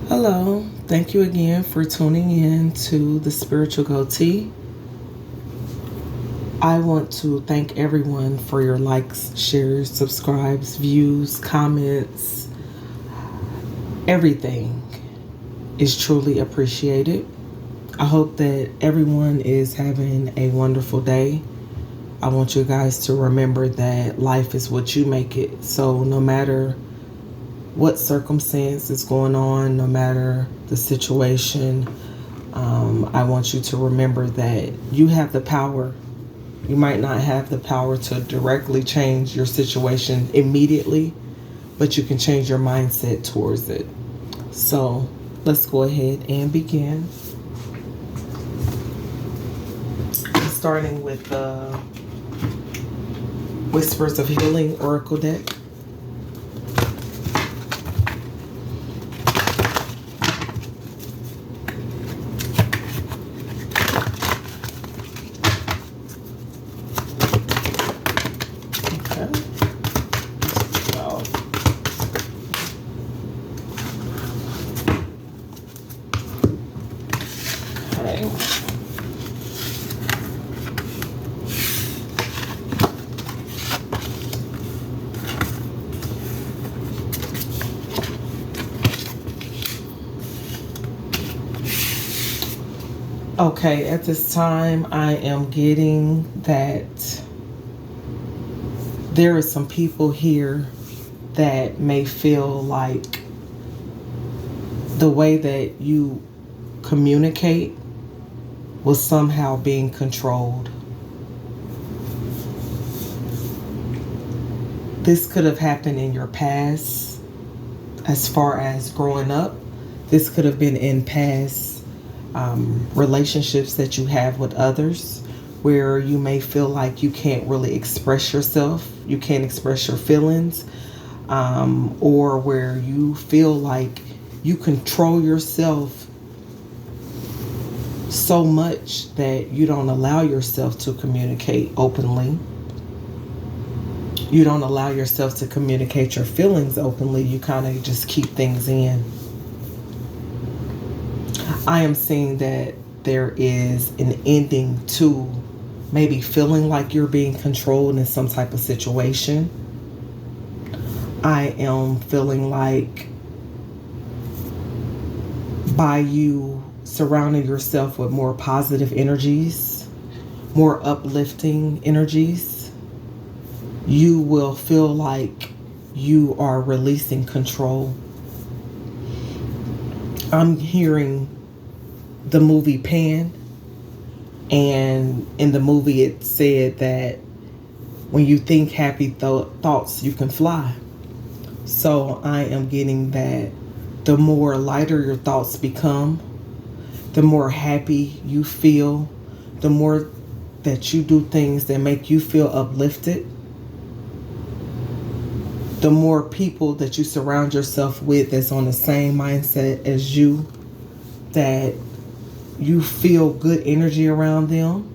Hello, thank you again for tuning in to the Spiritual Goatee. I want to thank everyone for your likes, shares, subscribes, views, comments. Everything is truly appreciated. I hope that everyone is having a wonderful day. I want you guys to remember that life is what you make it. So, no matter what circumstance is going on, no matter the situation, I want you to remember that you have the power. You might not have the power to directly change your situation immediately, but you can change your mindset towards it. So let's go ahead and begin. Starting with the Whispers of Healing Oracle deck. Okay, at this time, I am getting that there are some people here that may feel like the way that you communicate was somehow being controlled. This could have happened in your past as far as growing up. This could have been in past relationships that you have with others, where you may feel like you can't really express yourself, you can't express your feelings, or where you feel like you control yourself so much that you don't allow yourself to communicate openly. You don't allow yourself to communicate your feelings openly. You kind of just keep things in. I am seeing that there is an ending to maybe feeling like you're being controlled in some type of situation. I am feeling like by you surrounding yourself with more positive energies, more uplifting energies, you will feel like you are releasing control. I'm hearing the movie Pan, and in the movie it said that when you think happy thoughts, you can fly. So I am getting that the more lighter your thoughts become, the more happy you feel, the more that you do things that make you feel uplifted, the more people that you surround yourself with that's on the same mindset as you, that you feel good energy around them.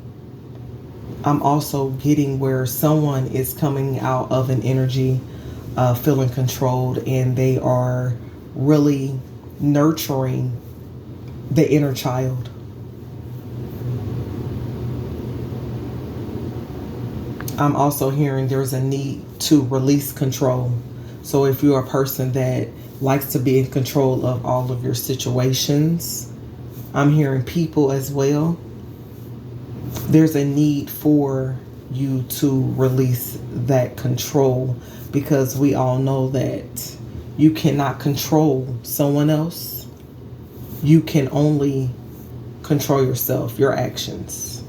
I'm also getting where someone is coming out of an energy feeling controlled, and they are really nurturing the inner child. I'm also hearing there's a need to release control. So if you're a person that likes to be in control of all of your situations, I'm hearing people as well. There's a need for you to release that control, because we all know that you cannot control someone else. You can only control yourself, your actions.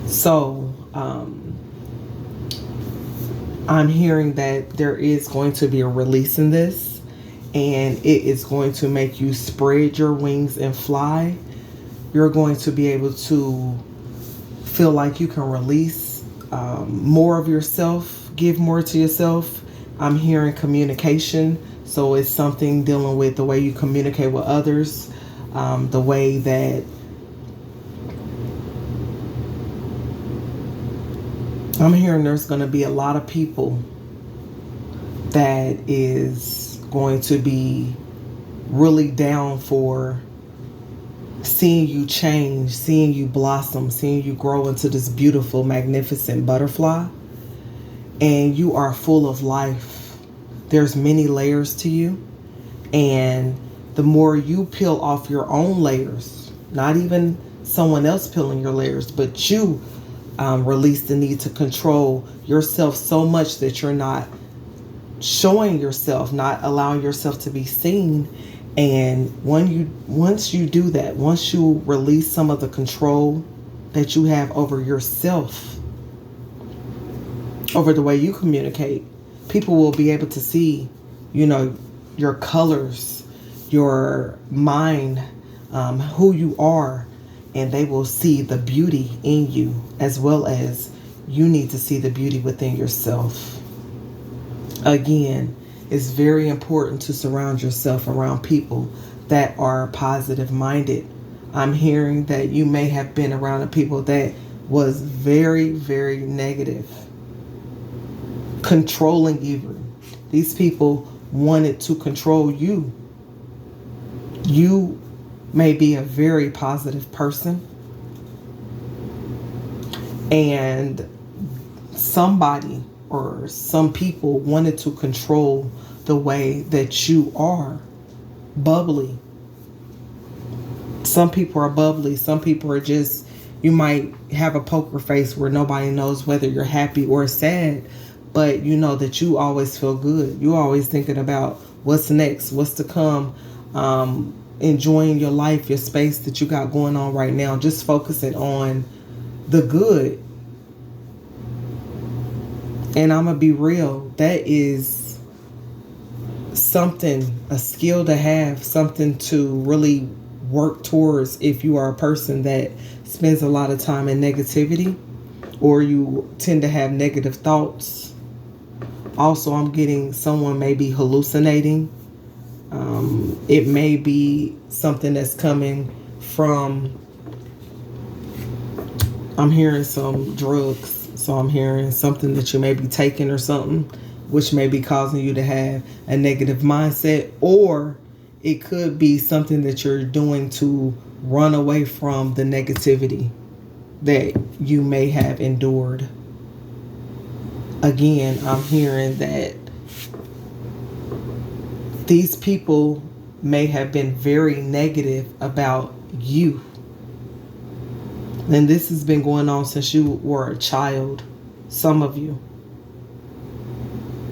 So, I'm hearing that there is going to be a release in this, and it is going to make you spread your wings and fly. You're going to be able to feel like you can release more of yourself, give more to yourself. I'm hearing communication. So it's something dealing with the way you communicate with others, the way that I'm hearing there's going to be a lot of people that is going to be really down for seeing you change, seeing you blossom, seeing you grow into this beautiful, magnificent butterfly. And you are full of life. There's many layers to you. And the more you peel off your own layers, not even someone else peeling your layers, but you release the need to control yourself so much that you're not showing yourself, not allowing yourself to be seen. And once you do that, once you release some of the control that you have over yourself, over the way you communicate, people will be able to see, your colors, your mind, who you are, and they will see the beauty in you, as well as you need to see the beauty within yourself. Again, it's very important to surround yourself around people that are positive minded. I'm hearing that you may have been around the people that was very, very negative, controlling even. These people wanted to control you. You may be a very positive person, and somebody or some people wanted to control the way that you are bubbly. Some people are bubbly. Some people are just, you might have a poker face where nobody knows whether you're happy or sad, but you know that you always feel good. You're always thinking about what's next, what's to come, enjoying your life, your space that you got going on right now, just focusing on the good. And I'm going to be real, that is something, a skill to have, something to really work towards if you are a person that spends a lot of time in negativity or you tend to have negative thoughts. Also, I'm getting someone may be hallucinating. It may be something that's coming from, I'm hearing some drugs. So I'm hearing something that you may be taking or something, which may be causing you to have a negative mindset, or it could be something that you're doing to run away from the negativity that you may have endured. Again, I'm hearing that these people may have been very negative about you. And this has been going on since you were a child, some of you.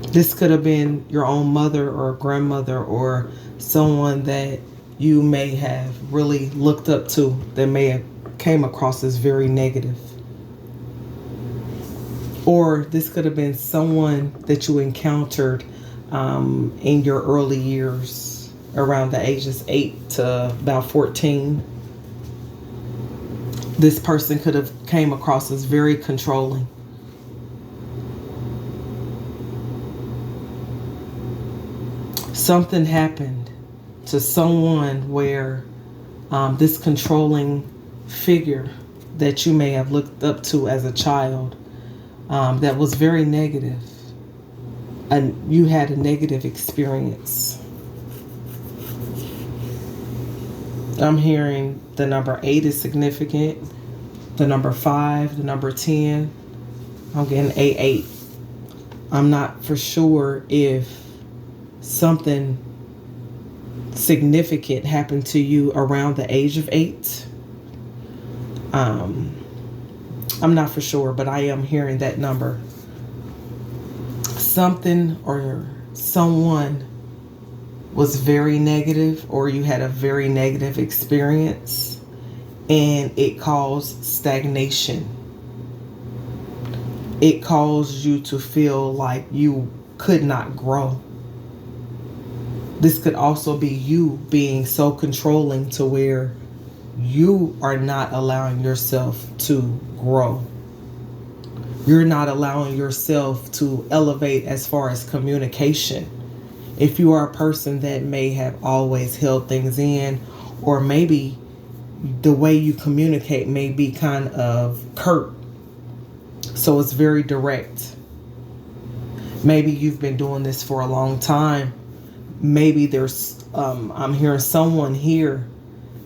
This could have been your own mother or grandmother or someone that you may have really looked up to that may have came across as very negative. Or this could have been someone that you encountered in your early years, around the ages 8 to about 14. This person could have came across as very controlling. Something happened to someone where this controlling figure that you may have looked up to as a child that was very negative, and you had a negative experience. I'm hearing the number 8 is significant, the number 5, the number 10. I'm getting 88. I'm not for sure if something significant happened to you around the age of 8. I'm not for sure, but I am hearing that number. Something or someone was very negative, or you had a very negative experience, and it caused stagnation. It caused you to feel like you could not grow. This could also be you being so controlling to where you are not allowing yourself to grow. You're not allowing yourself to elevate as far as communication. If you are a person that may have always held things in, or maybe the way you communicate may be kind of curt, so it's very direct. Maybe you've been doing this for a long time. maybe there's, I'm hearing someone here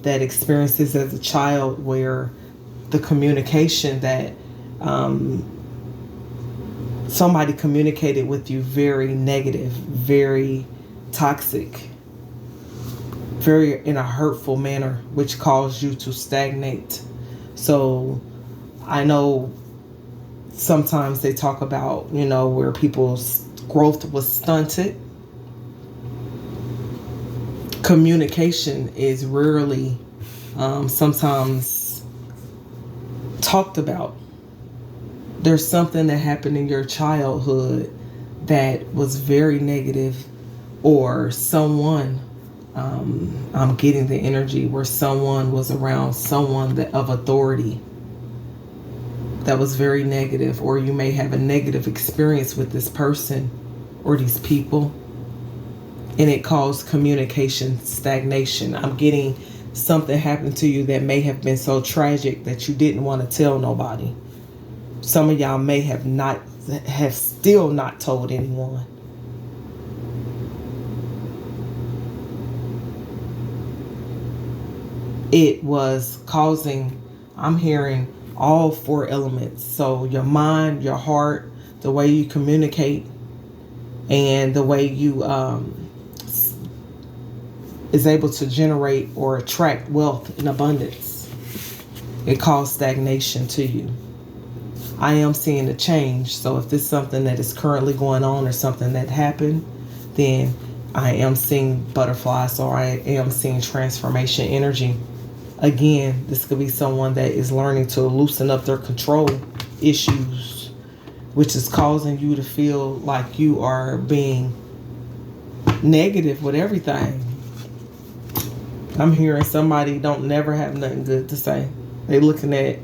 that experienced this as a child, where the communication that somebody communicated with you very negative, very toxic, very in a hurtful manner, which caused you to stagnate. So I know sometimes they talk about, where people's growth was stunted. Communication is rarely sometimes talked about. There's something that happened in your childhood that was very negative, or someone, I'm getting the energy where someone was around someone of authority that was very negative, or you may have a negative experience with this person or these people, and it caused communication stagnation. I'm getting something happened to you that may have been so tragic that you didn't want to tell nobody. Some of y'all may have still not told anyone. It was causing, I'm hearing, all four elements. So your mind, your heart, the way you communicate, and the way you is able to generate or attract wealth in abundance. It caused stagnation to you. I am seeing a change. So if this is something that is currently going on or something that happened, then I am seeing butterflies, or I am seeing transformation energy. Again, this could be someone that is learning to loosen up their control issues, which is causing you to feel like you are being negative with everything. I'm hearing somebody don't never have nothing good to say. They looking at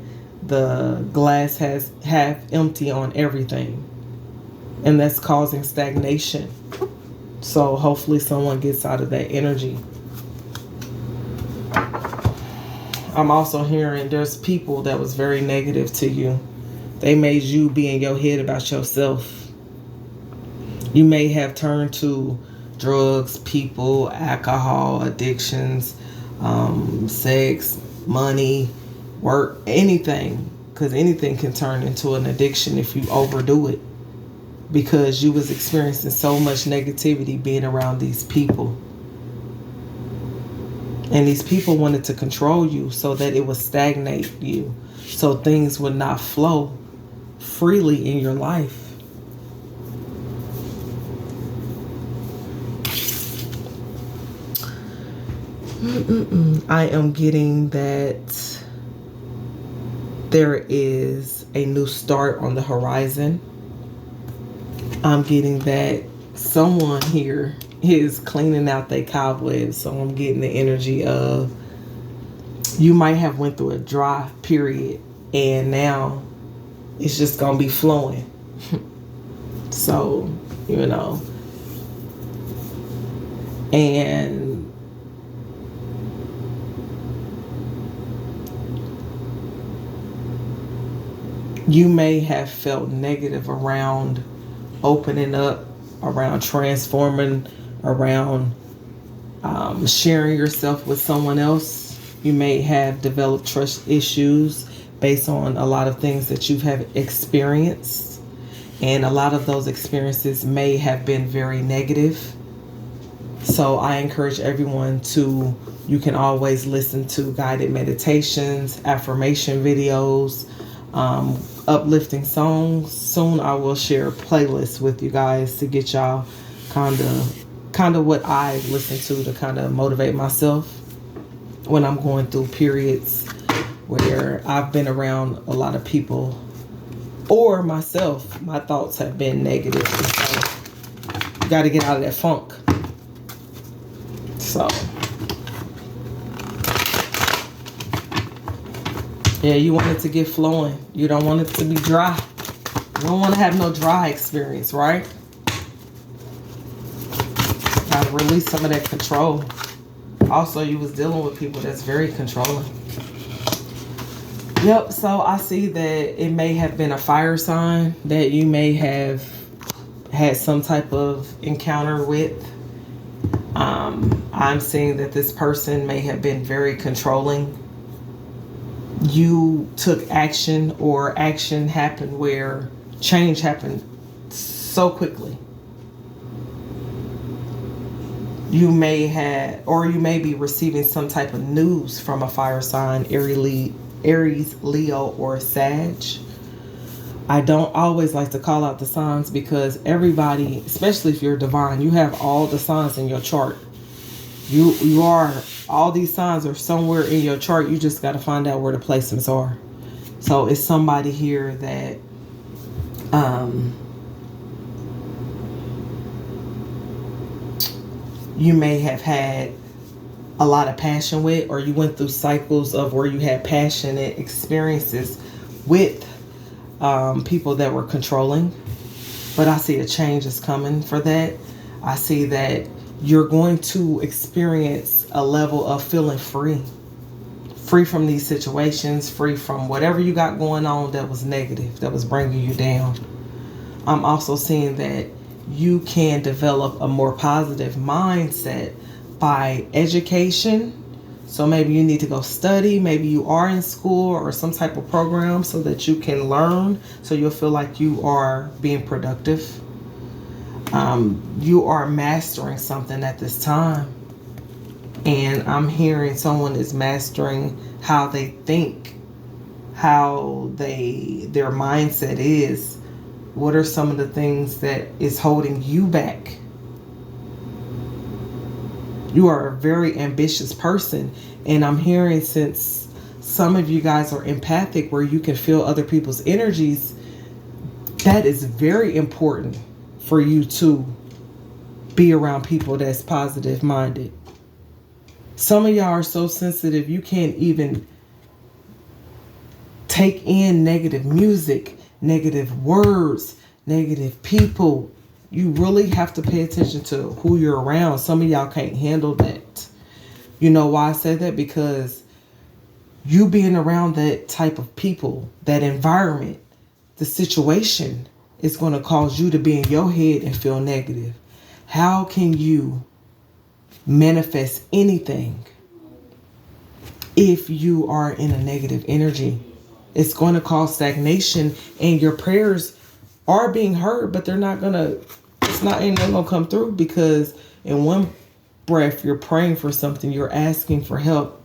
the glass has half empty on everything, and that's causing stagnation. So hopefully someone gets out of that energy. I'm also hearing there's people that was very negative to you. They made you be in your head about yourself. You may have turned to drugs, people, alcohol, addictions, sex, money, work, anything. Because anything can turn into an addiction if you overdo it. Because you was experiencing so much negativity being around these people. And these people wanted to control you so that it would stagnate you, so things would not flow freely in your life. I am getting that there is a new start on the horizon. I'm getting that someone here is cleaning out their cobwebs. So I'm getting the energy of you might have went through a dry period, and now it's just going to be flowing. So, and you may have felt negative around opening up, around transforming, around sharing yourself with someone else. You may have developed trust issues based on a lot of things that you have experienced. And a lot of those experiences may have been very negative. So I encourage everyone you can always listen to guided meditations, affirmation videos, uplifting songs. Soon I will share a playlist with you guys to get y'all kind of what I listen to kind of motivate myself when I'm going through periods where I've been around a lot of people, or myself, my thoughts have been negative. So you got to get out of that funk. So yeah, you want it to get flowing. You don't want it to be dry. You don't want to have no dry experience, right? Gotta release some of that control. Also, you was dealing with people that's very controlling. Yep, so I see that it may have been a fire sign that you may have had some type of encounter with. I'm seeing that this person may have been very controlling. You took action, or action happened where change happened so quickly. You may have, or you may be receiving some type of news from a fire sign, Aries, Leo, or Sag. I don't always like to call out the signs because everybody, especially if you're divine, you have all the signs in your chart. You are, all these signs are somewhere in your chart. You just got to find out where the placements are. So it's somebody here that you may have had a lot of passion with, or you went through cycles of where you had passionate experiences with people that were controlling. But I see a change is coming for that. I see that you're going to experience a level of feeling free from these situations, free from whatever you got going on that was negative, that was bringing you down. I'm also seeing that you can develop a more positive mindset by education. So maybe you need to go study. Maybe you are in school or some type of program so that you can learn, so you'll feel like you are being productive. You are mastering something at this time. And I'm hearing someone is mastering how they think, how their mindset is. What are some of the things that is holding you back? You are a very ambitious person. And I'm hearing, since some of you guys are empathic, where you can feel other people's energies, that is very important for you to be around people that's positive minded. Some of y'all are so sensitive you can't even take in negative music, negative words, negative people. You really have to pay attention to who you're around. Some of y'all can't handle that. You know why I say that? Because you being around that type of people, that environment, the situation is going to cause you to be in your head and feel negative. How can you manifest anything if you are in a negative energy? It's going to cause stagnation, and your prayers are being heard, but they're not going to, ain't going to come through, because in one breath you're praying for something, you're asking for help,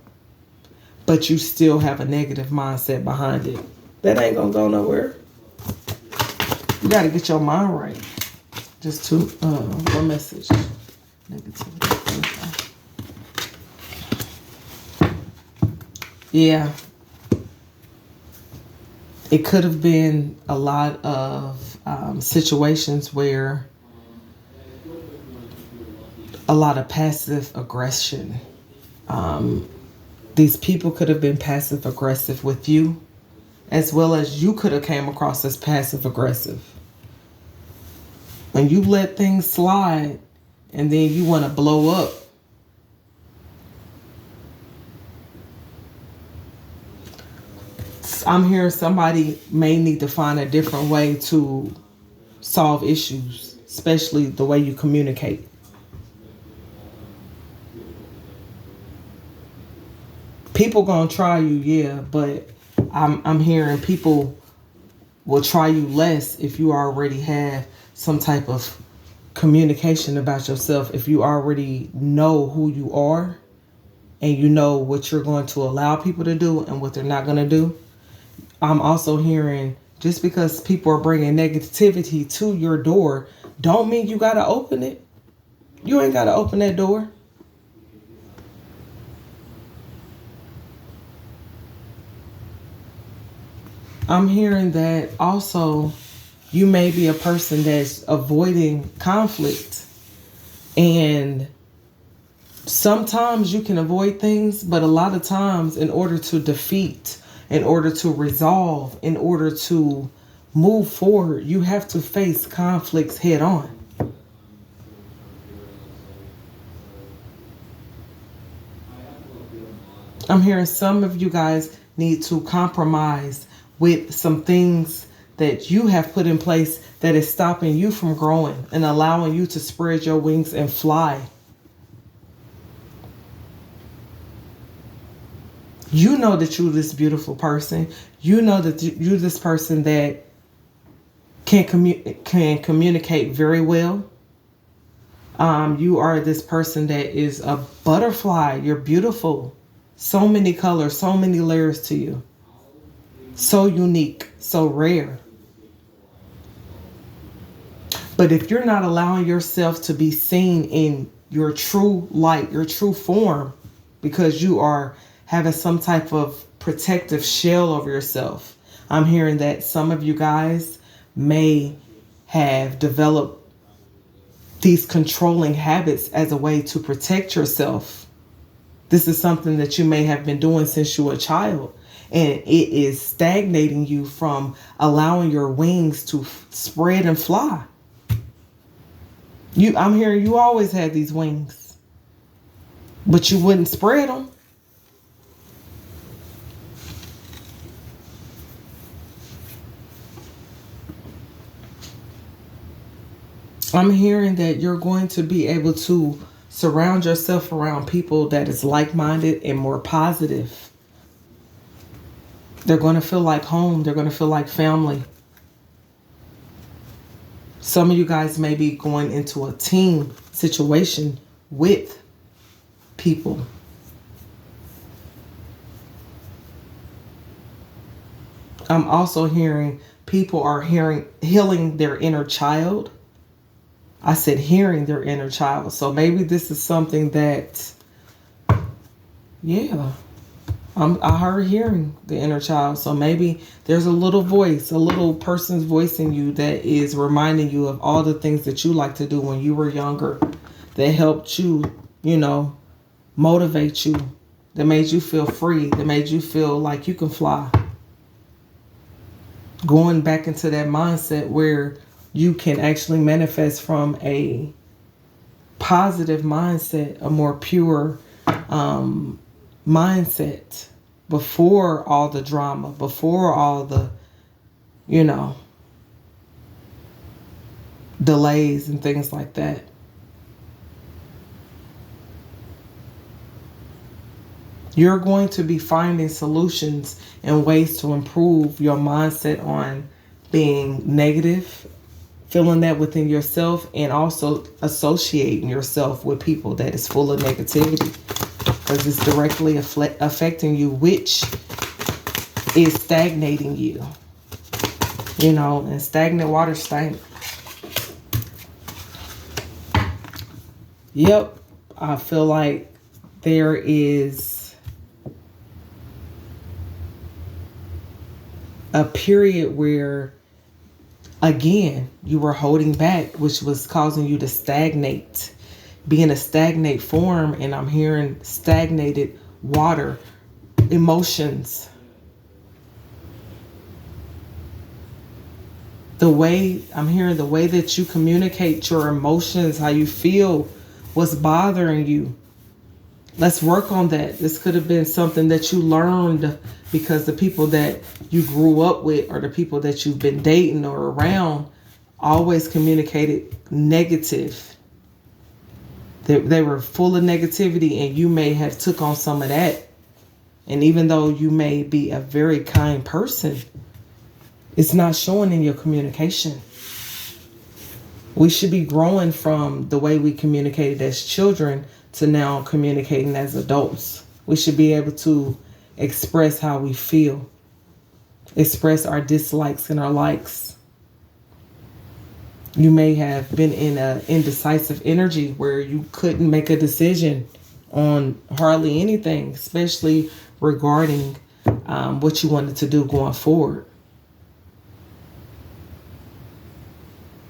but you still have a negative mindset behind it. That ain't going to go nowhere. You got to get your mind right. Just one message. Negativity. Yeah. It could have been a lot of situations where a lot of passive aggression. These people could have been passive aggressive with you, as well as you could have came across as passive aggressive. When you let things slide and then you want to blow up, I'm hearing somebody may need to find a different way to solve issues, especially the way you communicate. People gonna try you, yeah, but I'm hearing people will try you less if you already have some type of communication about yourself. If you already know who you are and you know what you're going to allow people to do and what they're not going to do. I'm also hearing, just because people are bringing negativity to your door, don't mean you got to open it. You ain't got to open that door. I'm hearing that also you may be a person that's avoiding conflict. And sometimes you can avoid things, but a lot of times in order to defeat, in order to resolve, in order to move forward, you have to face conflicts head on. I'm hearing some of you guys need to compromise with some things that you have put in place that is stopping you from growing and allowing you to spread your wings and fly. You know that you're this beautiful person. You know that you're this person that can communicate very well. You are this person that is a butterfly. You're beautiful. So many colors, so many layers to you. So unique, so rare. But if you're not allowing yourself to be seen in your true light, your true form, because you are having some type of protective shell over yourself, I'm hearing that some of you guys may have developed these controlling habits as a way to protect yourself. This is something that you may have been doing since you were a child, and it is stagnating you from allowing your wings to spread and fly. I'm hearing you always had these wings, but you wouldn't spread them. I'm hearing that you're going to be able to surround yourself around people that is like-minded and more positive. They're going to feel like home. They're going to feel like family. Some of you guys may be going into a team situation with people. I'm also hearing people are healing their inner child. I said hearing their inner child. So maybe this is something that, yeah, I heard hearing the inner child. So maybe there's a little voice, a little person's voice in you that is reminding you of all the things that you like to do when you were younger, that helped you, motivate you, that made you feel free, that made you feel like you can fly. Going back into that mindset where you can actually manifest from a positive mindset, a more pure mindset, before all the drama, before all the, delays and things like that. You're going to be finding solutions and ways to improve your mindset on being negative, feeling that within yourself, and also associating yourself with people that is full of negativity, because it's directly affecting you, which is stagnating you. And stagnant water stank. Yep, I feel like there is a period where, again, you were holding back, which was causing you to stagnate, be in a stagnate form. And I'm hearing stagnated water, emotions. I'm hearing the way that you communicate your emotions, how you feel, what's bothering you. Let's work on that. This could have been something that you learned because the people that you grew up with or the people that you've been dating or around always communicated negative. They were full of negativity, and you may have took on some of that. And even though you may be a very kind person, it's not showing in your communication. We should be growing from the way we communicated as children to now communicating as adults. We should be able to express how we feel, express our dislikes and our likes. You may have been in an indecisive energy where you couldn't make a decision on hardly anything, especially regarding what you wanted to do going forward.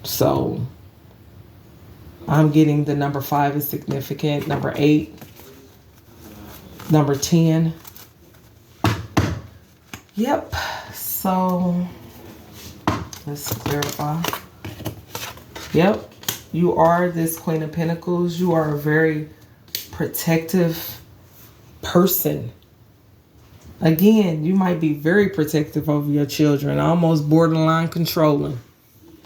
So I'm getting the number 5 is significant, number 8, number 10. Yep. So let's clarify. Yep. You are this Queen of Pentacles. You are a very protective person. Again, you might be very protective over your children, almost borderline controlling,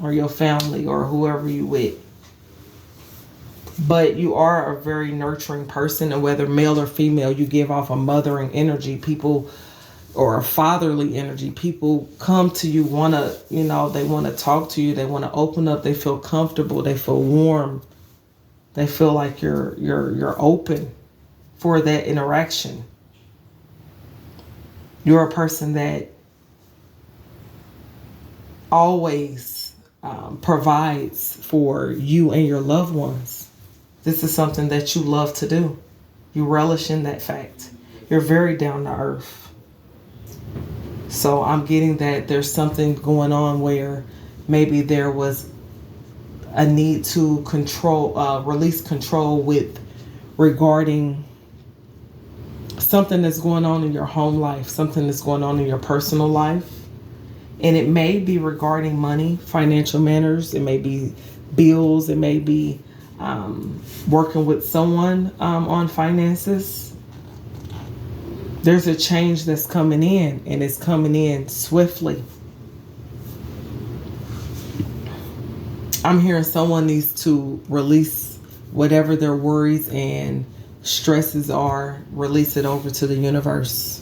or your family, or whoever you with. But you are a very nurturing person, and whether male or female, you give off a mothering energy. People, or a fatherly energy. People come to you, they want to talk to you. They want to open up. They feel comfortable. They feel warm. They feel like you're open for that interaction. You're a person that always provides for you and your loved ones. This is something that you love to do. You relish in that fact. You're very down to earth. So I'm getting that there's something going on where maybe there was a need to release control with regarding something that's going on in your home life, something that's going on in your personal life. And it may be regarding money, financial matters. It may be bills. It may be working with someone on finances. There's a change that's coming in, and it's coming in swiftly. I'm hearing someone needs to release whatever their worries and stresses are, release it over to the universe.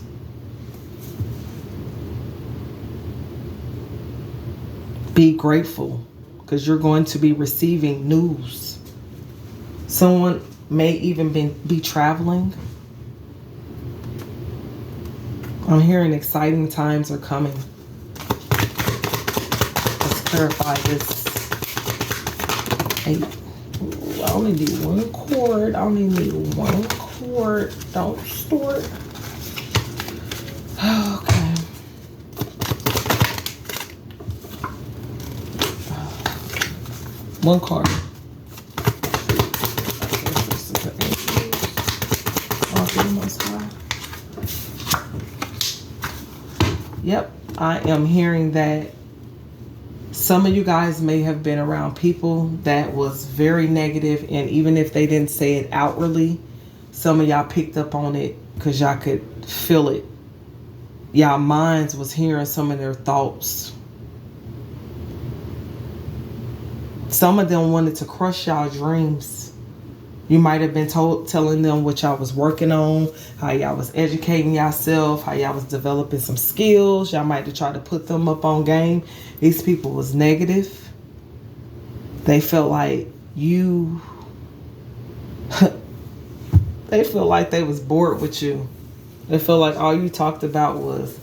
Be grateful, because you're going to be receiving news. Someone may even be traveling. I'm hearing exciting times are coming. Let's clarify this. 8. Ooh, I only need 1 cord. I only need 1 cord. Don't store it. Okay. 1 card. Yep, I am hearing that some of you guys may have been around people that was very negative, and even if they didn't say it outwardly, some of y'all picked up on it because y'all could feel it. Y'all minds was hearing some of their thoughts. Some of them wanted to crush y'all dreams. You might have been telling them what y'all was working on, how y'all was educating yourself, how y'all was developing some skills. Y'all might have tried to put them up on game. These people was negative. They felt like they feel like they was bored with you. They feel like all you talked about was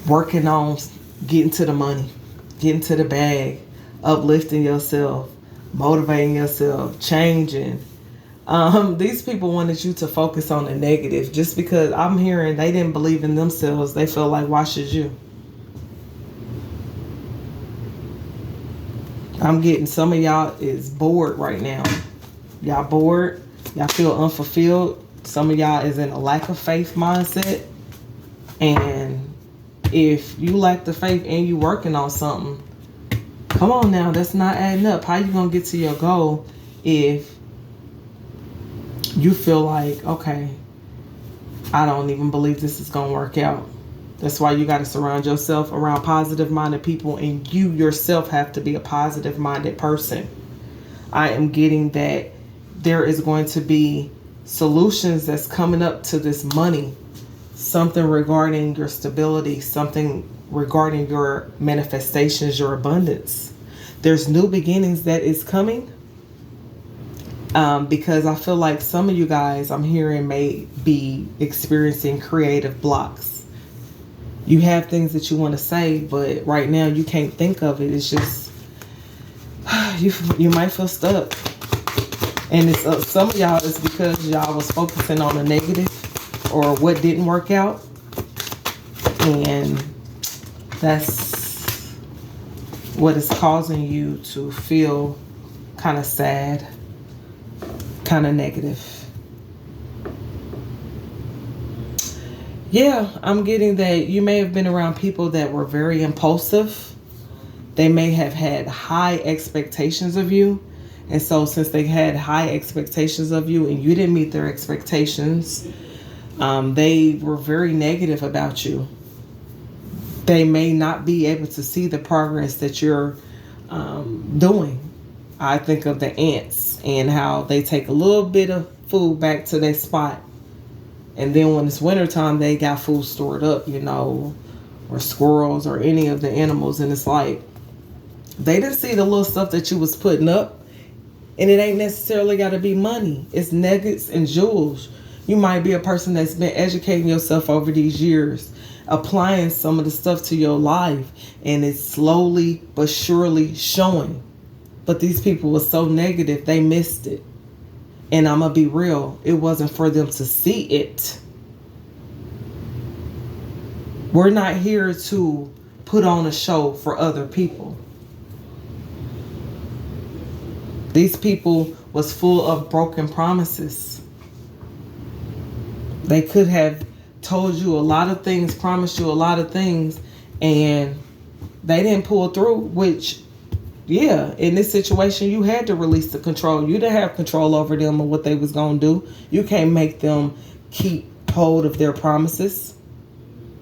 working on getting to the money, getting to the bag, uplifting yourself, motivating yourself, changing. These people wanted you to focus on the negative, just because I'm hearing they didn't believe in themselves. They feel like, why should you? I'm getting some of y'all is bored right now. Y'all bored. Y'all feel unfulfilled. Some of y'all is in a lack of faith mindset. And if you lack the faith and you working on something, come on now, that's not adding up. How you gonna get to your goal if you feel like, okay, I don't even believe this is gonna work out? That's why you got to surround yourself around positive-minded people, and you yourself have to be a positive-minded person. I am getting that there is going to be solutions that's coming up to this money, something regarding your stability, something regarding your manifestations, your abundance. There's new beginnings that is coming, because I feel like some of you guys I'm hearing may be experiencing creative blocks. You have things that you want to say, but right now you can't think of it. It's just you might feel stuck, and it's some of y'all is because y'all was focusing on the negative or what didn't work out, and that's what is causing you to feel kind of sad, kind of negative. Yeah, I'm getting that you may have been around people that were very impulsive. They may have had high expectations of you. And so since they had high expectations of you and you didn't meet their expectations, they were very negative about you. They may not be able to see the progress that you're doing. I think of the ants. and how they take a little bit of food back to their spot. And then when it's wintertime, they got food stored up, or squirrels or any of the animals. And it's like, they didn't see the little stuff that you was putting up. And it ain't necessarily got to be money. It's nuggets and jewels. You might be a person that's been educating yourself over these years, applying some of the stuff to your life, and it's slowly but surely showing. But these people were so negative, they missed it. And I'm going to be real, it wasn't for them to see it. We're not here to put on a show for other people. These people was full of broken promises. They could have told you a lot of things, promised you a lot of things, and they didn't pull through, which, yeah, in this situation, you had to release the control. You didn't have control over them or what they was going to do. You can't make them keep hold of their promises.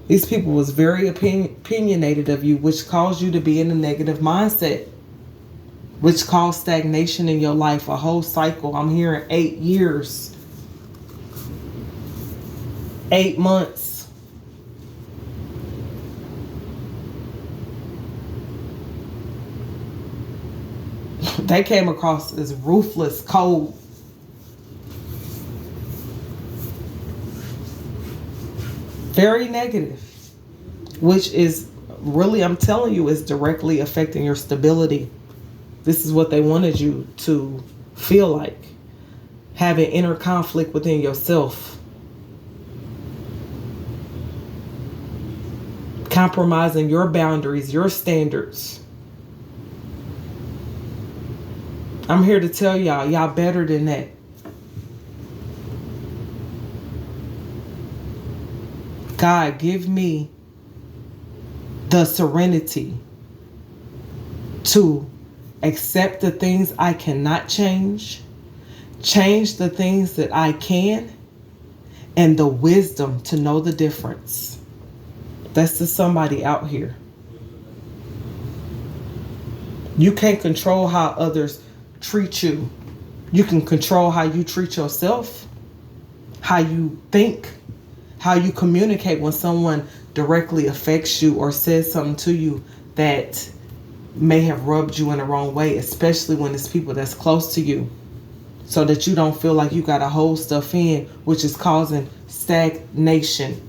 These people was very opinionated of you, which caused you to be in a negative mindset, which caused stagnation in your life, a whole cycle. I'm hearing 8 years, 8 months. They came across as ruthless, cold. Very negative, which is really, I'm telling you, is directly affecting your stability. This is what they wanted you to feel like. Having inner conflict within yourself. Compromising your boundaries, your standards. I'm here to tell y'all better than that. God, give me the serenity to accept the things I cannot change the things that I can, and the wisdom to know the difference. That's to somebody out here. You can't control how others treat you. You can control how you treat yourself, how you think, how you communicate when someone directly affects you or says something to you that may have rubbed you in the wrong way, especially when it's people that's close to you, so that you don't feel like you got to hold stuff in, which is causing stagnation.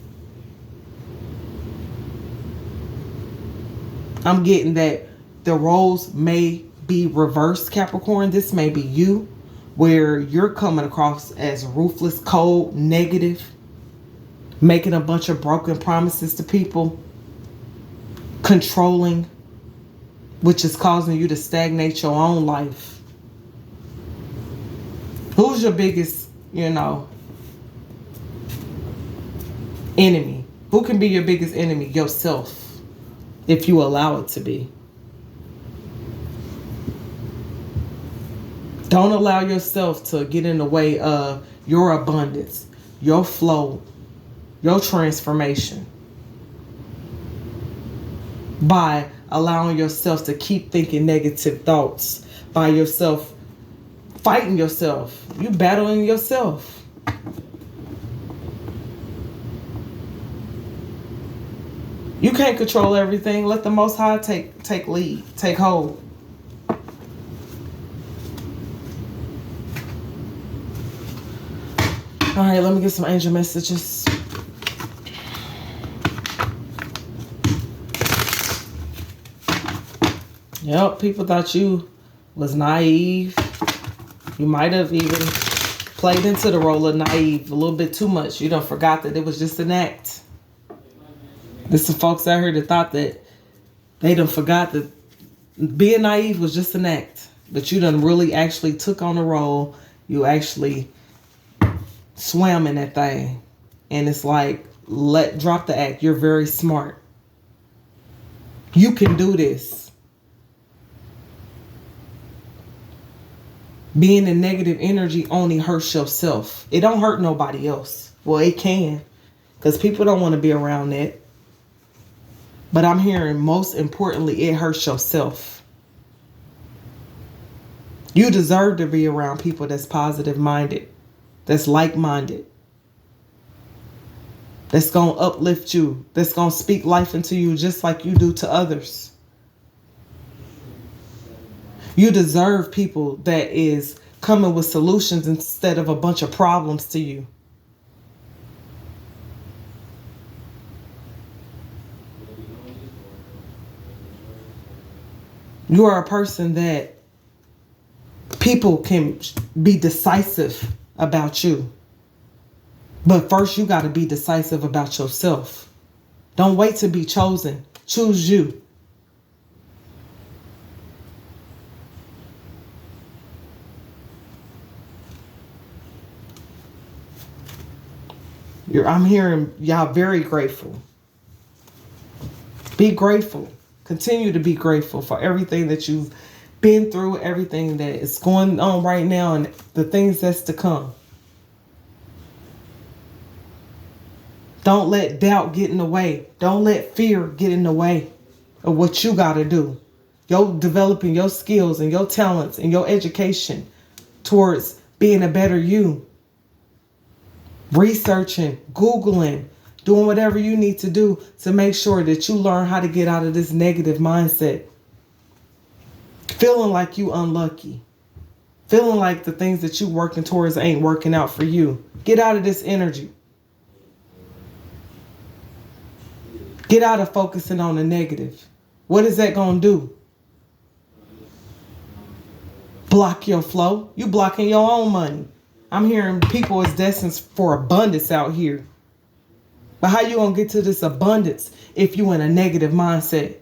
I'm getting that the roles may be reversed, Capricorn. This may be you, where you're coming across as ruthless, cold, negative, making a bunch of broken promises to people, controlling, which is causing you to stagnate your own life. Who's your biggest, enemy? Who can be your biggest enemy? Yourself, if you allow it to be. Don't allow yourself to get in the way of your abundance, your flow, your transformation, by allowing yourself to keep thinking negative thoughts, by yourself fighting yourself. You battling yourself. You can't control everything. Let the Most High take lead, take hold. All right, let me get some angel messages. Yep, people thought you was naive. You might have even played into the role of naive a little bit too much. You done forgot that it was just an act. There's some folks out here that thought that they done forgot that being naive was just an act. But you done really actually took on a role. You actually swam in that thing. And it's like, drop the act. You're very smart. You can do this. Being in negative energy only hurts yourself. It don't hurt nobody else. Well, it can, because people don't want to be around that. But I'm hearing, most importantly, it hurts yourself. You deserve to be around people that's positive minded, that's like minded, that's going to uplift you, that's going to speak life into you just like you do to others. You deserve people that is coming with solutions instead of a bunch of problems to you. You are a person that people can be decisive about you. But first, you got to be decisive about yourself. Don't wait to be chosen. Choose you. I'm hearing y'all very grateful. Be grateful. Continue to be grateful for everything that you've been through, everything that is going on right now, and the things that's to come. Don't let doubt get in the way. Don't let fear get in the way of what you got to do. You're developing your skills and your talents and your education towards being a better you. Researching, Googling, doing whatever you need to do to make sure that you learn how to get out of this negative mindset. Feeling like you unlucky. Feeling like the things that you working towards ain't working out for you. Get out of this energy. Get out of focusing on the negative. What is that going to do? Block your flow. You blocking your own money. I'm hearing people is destined for abundance out here. But how you going to get to this abundance if you in a negative mindset?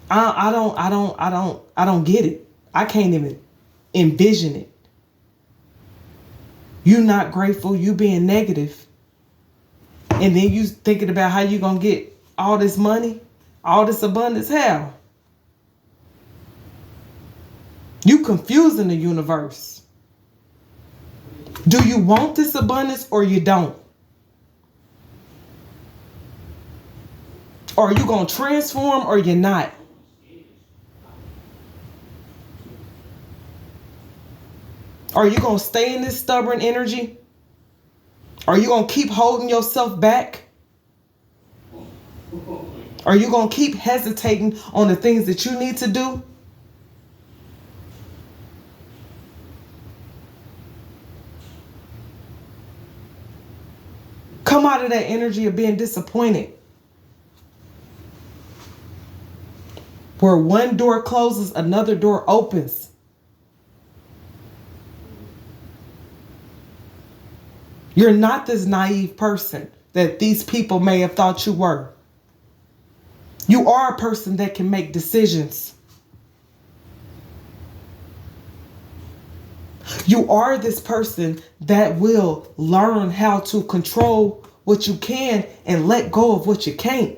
I don't get it. I can't even envision it. You not grateful, you being negative. And then you thinking about how you going to get all this money, all this abundance. How? You confusing the universe. Do you want this abundance or you don't? Are you going to transform or you're not? Are you going to stay in this stubborn energy? Are you going to keep holding yourself back? Are you going to keep hesitating on the things that you need to do? Come out of that energy of being disappointed. Where one door closes, another door opens. You're not this naive person that these people may have thought you were. You are a person that can make decisions. You are this person that will learn how to control what you can and let go of what you can't.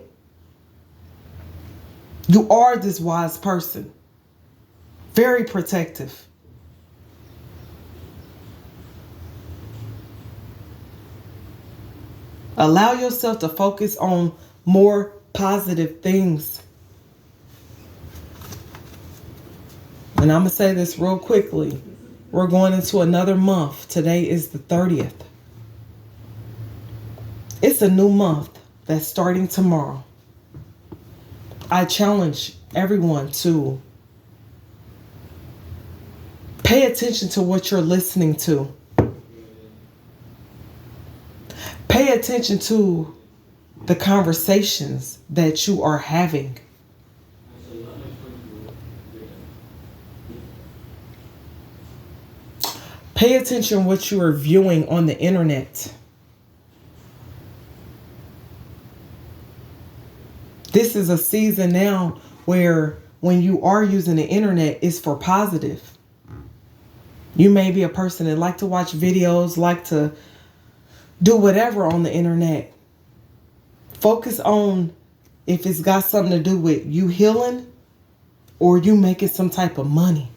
You are this wise person. Very protective. Allow yourself to focus on more positive things. And I'm going to say this real quickly. We're going into another month. Today is the 30th. It's a new month that's starting tomorrow. I challenge everyone to pay attention to what you're listening to. Pay attention to the conversations that you are having. Pay attention to what you are viewing on the internet. This is a season now where when you are using the internet, it's for positive. You may be a person that like to watch videos, like to do whatever on the internet. Focus on if it's got something to do with you healing or you making some type of money.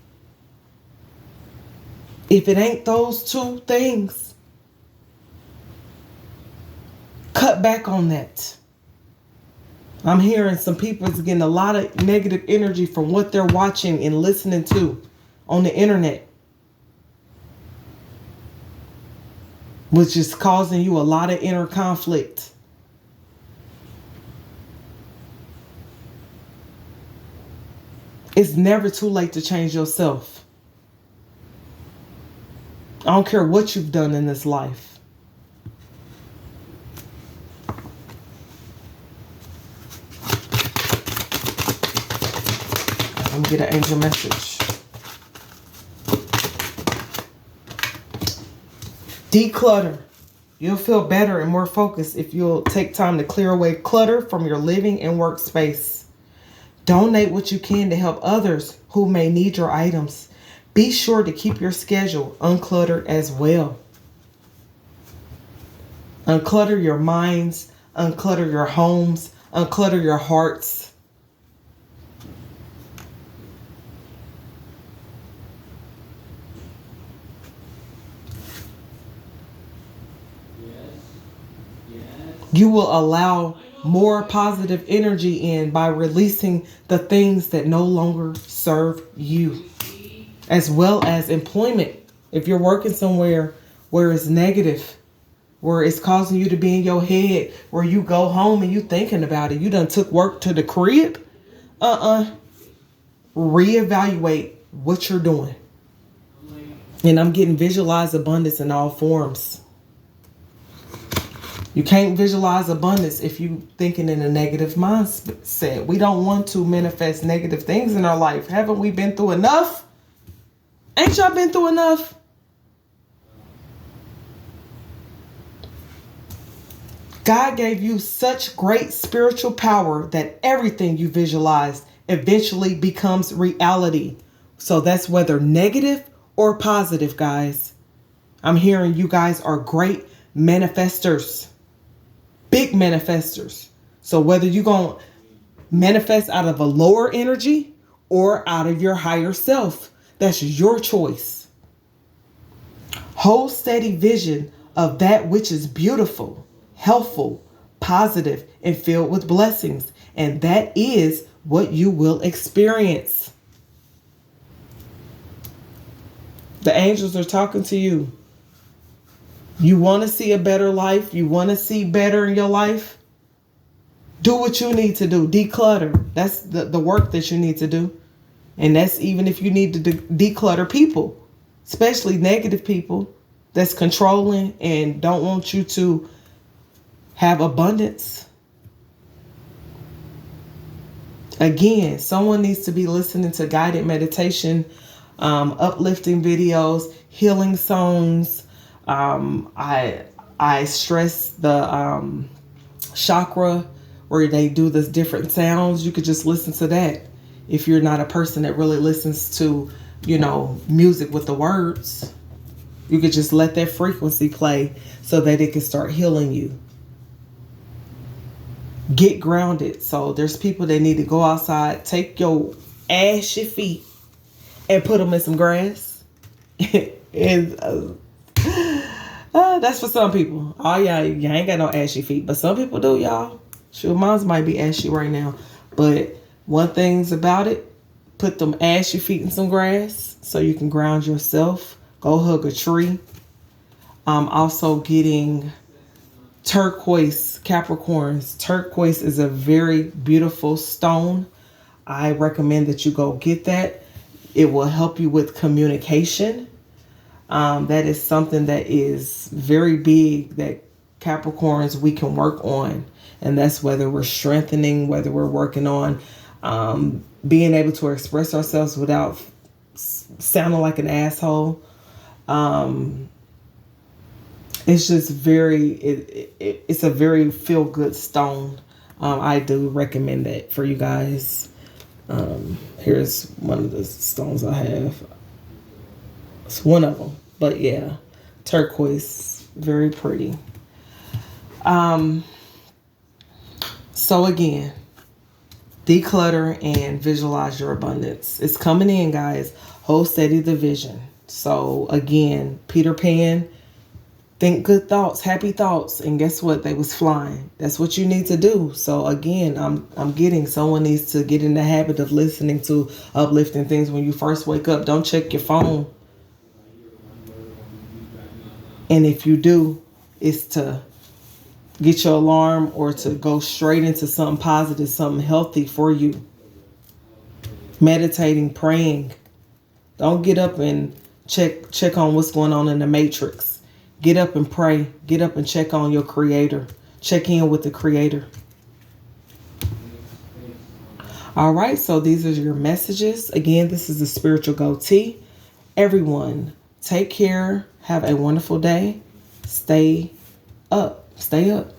If it ain't those two things, cut back on that. I'm hearing some people is getting a lot of negative energy from what they're watching and listening to on the internet, which is causing you a lot of inner conflict. It's never too late to change yourself. I don't care what you've done in this life. I'm gonna get an angel message. Declutter. You'll feel better and more focused if you'll take time to clear away clutter from your living and workspace. Donate what you can to help others who may need your items. Be sure to keep your schedule uncluttered as well. Unclutter your minds, unclutter your homes, unclutter your hearts. You will allow more positive energy in by releasing the things that no longer serve you, as well as employment. If you're working somewhere where it's negative, where it's causing you to be in your head, where you go home and you thinking about it, you done took work to the crib, reevaluate what you're doing. And I'm getting visualize abundance in all forms. You can't visualize abundance if you thinking in a negative mindset. We don't want to manifest negative things in our life. Haven't we been through enough? Ain't y'all been through enough? God gave you such great spiritual power that everything you visualize eventually becomes reality. So that's whether negative or positive, guys. I'm hearing you guys are great manifestors. Big manifestors. So whether you're going to manifest out of a lower energy or out of your higher self, that's your choice. Hold steady vision of that which is beautiful, healthful, positive, and filled with blessings. And that is what you will experience. The angels are talking to you. You want to see a better life? You want to see better in your life? Do what you need to do. Declutter. That's the work that you need to do. And that's even if you need to declutter people, especially negative people that's controlling and don't want you to have abundance. Again, someone needs to be listening to guided meditation, uplifting videos, healing songs. I stress the chakra where they do this different sounds. You could just listen to that if you're not a person that really listens to, music with the words. You could just let that frequency play so that it can start healing you. Get grounded. So there's people that need to go outside, take your ashy feet and put them in some grass. And that's for some people. Oh yeah, you ain't got no ashy feet, but some people do, y'all. Sure, mine might be ashy right now, but one thing's about it: put them ashy feet in some grass so you can ground yourself. Go hug a tree. Also getting turquoise, Capricorns. Turquoise is a very beautiful stone. I recommend that you go get that. It will help you with communication. That is something that is very big that Capricorns we can work on. And that's whether we're strengthening, whether we're working on being able to express ourselves without sounding like an asshole. It's just it's a very feel-good stone. I do recommend that for you guys. Here's one of the stones I have. It's one of them. But yeah, turquoise, very pretty. So again, declutter and visualize your abundance. It's coming in, guys. Hold steady the vision. So again, Peter Pan Think good thoughts, happy thoughts, and guess what? They was flying. That's what you need to do. So again, I'm getting someone needs to get in the habit of listening to uplifting things when you first wake up. Don't check your phone. And if you do, it's to get your alarm or to go straight into something positive, something healthy for you. Meditating, praying. Don't get up and check on what's going on in the matrix. Get up and pray. Get up and check on your creator. Check in with the creator. All right, so these are your messages. Again, this is the Spiritual Goatee. Everyone, take care. Have a wonderful day. Stay up. Stay up.